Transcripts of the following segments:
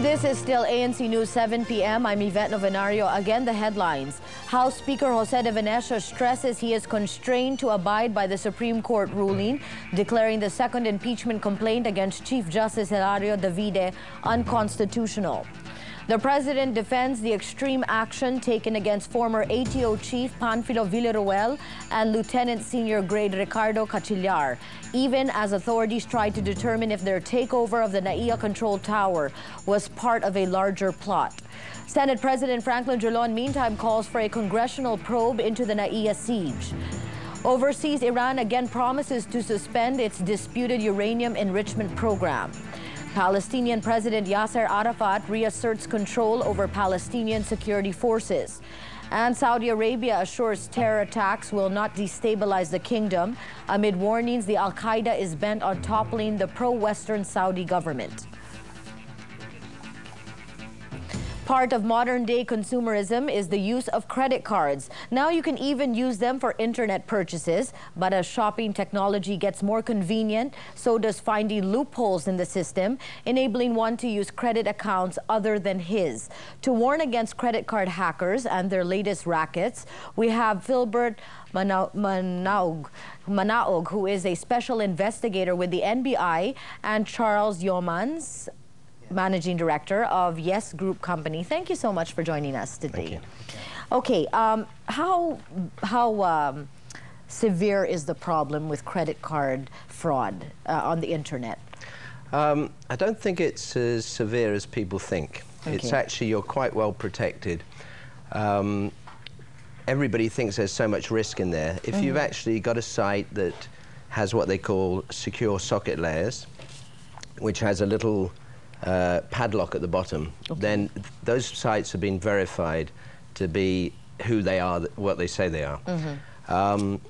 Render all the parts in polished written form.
This is still ANC News 7 p.m. I'm Yvette Novenario. Again, the headlines. House Speaker Jose de Venecia stresses he is constrained to abide by the Supreme Court ruling, declaring the second impeachment complaint against Chief Justice Hilario Davide unconstitutional. The president defends the extreme action taken against former ATO Chief Panfilo Villaruel and Lieutenant Senior Grade Ricardo Cachillar, even as authorities try to determine if their takeover of the NAIA control tower was part of a larger plot. Senate President Franklin Drilon, meantime, calls for a congressional probe into the NAIA siege. Overseas, Iran again promises to suspend its disputed uranium enrichment program. Palestinian President Yasser Arafat reasserts control over Palestinian security forces. And Saudi Arabia assures terror attacks will not destabilize the kingdom amid warnings the Al-Qaeda is bent on toppling the pro-Western Saudi government. Part of modern-day consumerism is the use of credit cards. Now you can even use them for internet purchases, but as shopping technology gets more convenient, so does finding loopholes in the system, enabling one to use credit accounts other than his. To warn against credit card hackers and their latest rackets, we have Philbert Manaog, who is a special investigator with the NBI, and Charles Yeomans, Managing Director of Yes Group Company. Thank you so much for joining us today. Okay, how severe is the problem with credit card fraud on the internet? I don't think it's as severe as people think. Okay. It's actually, you're quite well protected. Everybody thinks there's so much risk in there. If you've actually got a site that has what they call secure socket layers, which has a little padlock at the bottom, then those sites have been verified to be who they are, what they say they are. And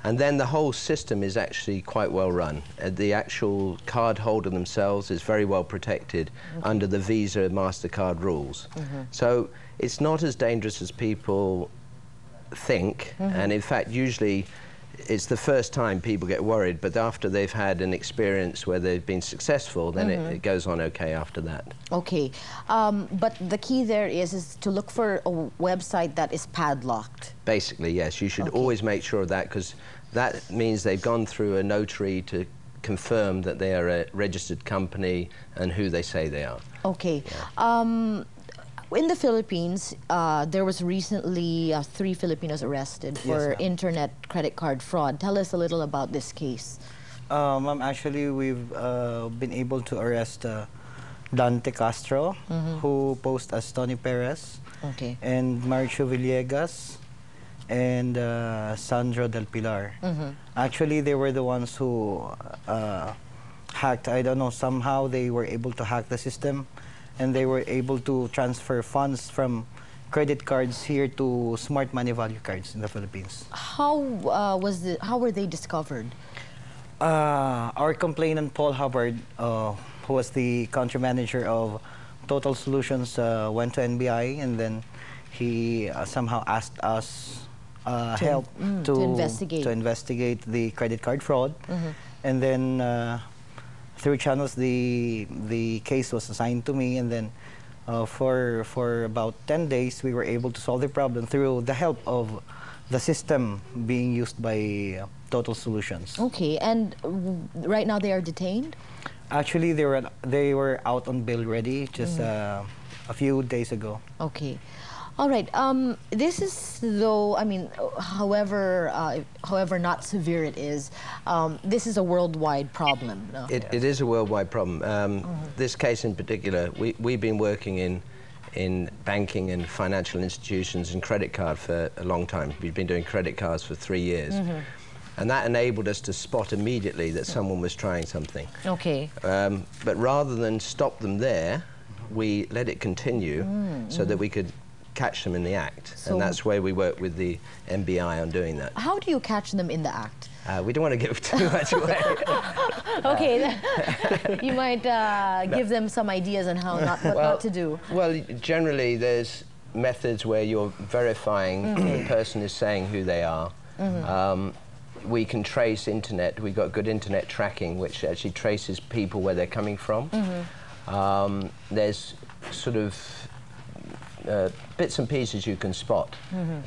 then the whole system is actually quite well run. The actual card holder themselves is very well protected under the Visa MasterCard rules. So it's not as dangerous as people think, and in fact usually it's the first time people get worried, but after they've had an experience where they've been successful, then it goes on okay after that. Okay, but the key there is to look for a website that is padlocked. Basically, yes. You should always make sure of that, because that means they've gone through a notary to confirm that they are a registered company and who they say they are. Okay. Yeah. In the Philippines, there was recently 3 Filipinos arrested for internet credit card fraud. Tell us a little about this case. Actually, we've been able to arrest Dante Castro, who posed as Tony Perez, and Marcio Villegas, and Sandro Del Pilar. Actually, they were the ones who hacked, I don't know, somehow they were able to hack the system, and they were able to transfer funds from credit cards here to smart money value cards in the Philippines. How were they discovered? Our complainant, Paul Hubbard, who was the country manager of Total Solutions, went to NBI, and then he somehow asked us help to investigate the credit card fraud. And then through channels, the case was assigned to me, and then for about 10 days, we were able to solve the problem through the help of the system being used by Total Solutions. Okay, and right now they are detained? Actually, they were out on bail ready just a few days ago. Okay. All right. This is, though, I mean, however not severe it is, this is a worldwide problem. No? It is a worldwide problem. This case in particular, we've been working in banking and financial institutions and credit card for a long time. We've been doing credit cards for 3 years. And that enabled us to spot immediately that someone was trying something. Okay. But rather than stop them there, we let it continue so that we could catch them in the act, and that's where we work with the NBI on doing that. How do you catch them in the act? We don't want to give too much away. Okay, you might give them some ideas on how what not to do. Well, generally there's methods where you're verifying the person is saying who they are. We can trace internet. We've got good internet tracking, which actually traces people where they're coming from. there's sort of bits and pieces you can spot,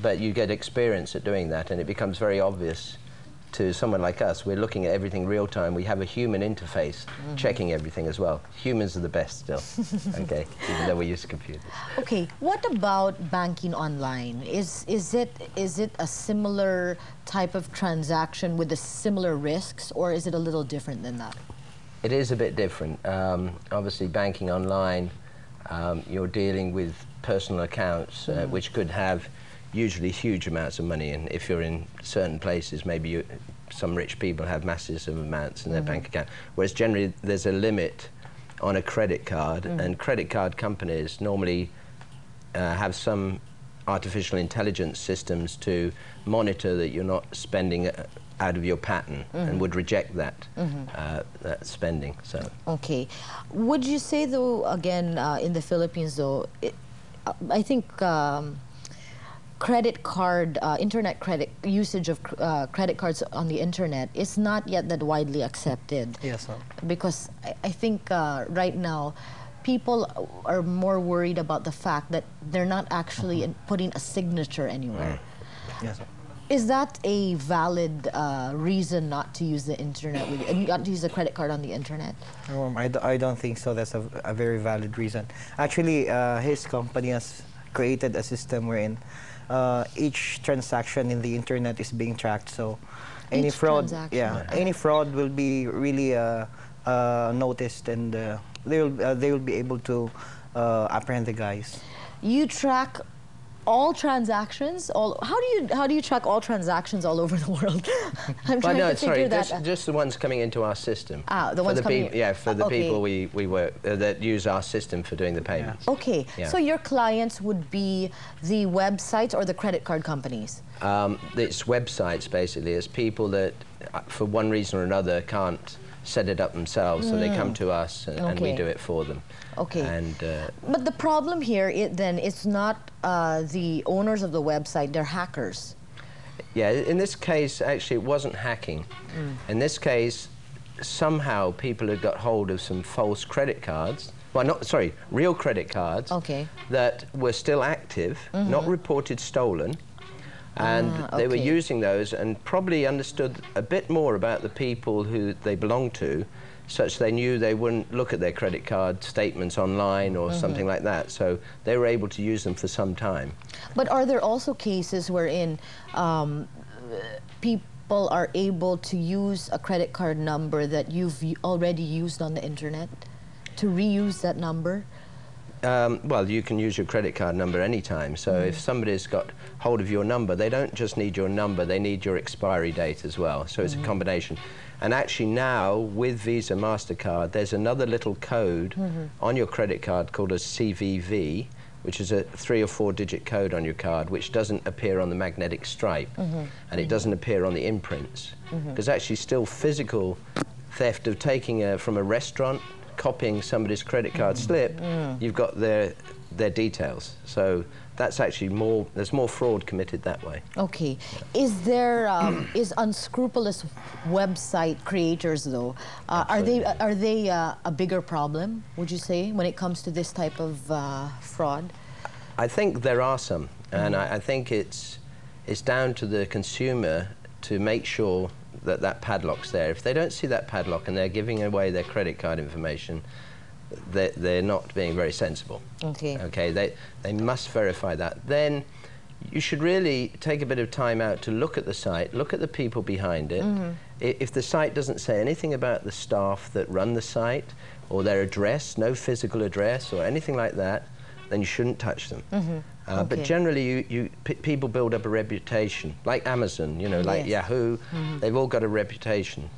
but you get experience at doing that, and it becomes very obvious to someone like us. We're looking at everything real time. We have a human interface checking everything as well. Humans are the best still, okay, even though we use computers. Okay, what about banking online? Is it a similar type of transaction with the similar risks, or is it a little different than that? It is a bit different. Obviously, banking online, you're dealing with personal accounts, which could have usually huge amounts of money, and if you're in certain places, maybe some rich people have masses of amounts in their bank account, whereas generally there's a limit on a credit card, and credit card companies normally have some artificial intelligence systems to monitor that you're not spending out of your pattern, and would reject that, that spending. So. Okay. Would you say, though, again, in the Philippines, though, I think credit card, internet credit, usage of credit cards on the internet is not yet that widely accepted. Yes, sir. Because I think right now, people are more worried about the fact that they're not actually putting a signature anywhere. Yes, sir. Is that a valid reason not to use the internet, not to use a credit card on the internet? I don't think so. That's a very valid reason. Actually, his company has created a system wherein each transaction in the internet is being tracked. So any fraud, any fraud will be really noticed, and they will be able to apprehend the guys. You track all transactions? How do you track all transactions all over the world? I'm trying to figure that out. Just the ones coming into our system. Ah, the ones coming in. Yeah, for the people we work that use our system for doing the payments. Yeah. Okay, so your clients would be the websites or the credit card companies? It's websites, basically. It's people that, for one reason or another, can't set it up themselves, so they come to us and we do it for them. Okay. And, but the problem here, then, it's not the owners of the website, they're hackers. Yeah, in this case, actually, it wasn't hacking. In this case, somehow people had got hold of some false credit cards, well, real credit cards that were still active, not reported stolen, and they were using those and probably understood a bit more about the people who they belonged to, such they knew they wouldn't look at their credit card statements online or something like that. So they were able to use them for some time. But are there also cases wherein people are able to use a credit card number that you've already used on the internet, to reuse that number? Well, you can use your credit card number anytime. So if somebody's got hold of your number, they don't just need your number, they need your expiry date as well. So it's a combination. And actually now, with Visa, MasterCard, there's another little code on your credit card called a CVV, which is a 3 or 4 digit code on your card, which doesn't appear on the magnetic stripe, and it doesn't appear on the imprints. Because actually still physical theft of taking from a restaurant, copying somebody's credit card slip, you've got their details. So that's actually more, there's more fraud committed that way. Okay. Is there, is unscrupulous website creators, though, are they a bigger problem, would you say, when it comes to this type of fraud? I think there are some, and I think it's down to the consumer to make sure that that padlock's there. If they don't see that padlock and they're giving away their credit card information, they're not being very sensible. Okay. Okay. They must verify that. Then you should really take a bit of time out to look at the site, look at the people behind it. If the site doesn't say anything about the staff that run the site or their address, no physical address or anything like that, then you shouldn't touch them. But generally, people build up a reputation, like Amazon, you know, like Yahoo. They've all got a reputation.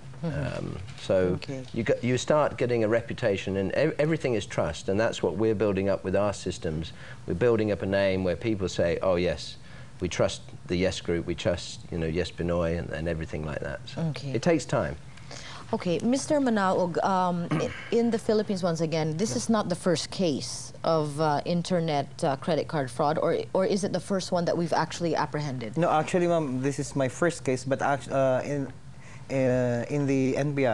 So you start getting a reputation, and everything is trust, and that's what we're building up with our systems. We're building up a name where people say, oh yes, we trust the Yes Group, we trust, you know, Yes Pinoy, and everything like that. So it takes time. Okay, Mr. Manaog, in the Philippines, once again, this is not the first case of internet credit card fraud, or is it the first one that we've actually apprehended? No, actually, ma'am, this is my first case, but in the NBI,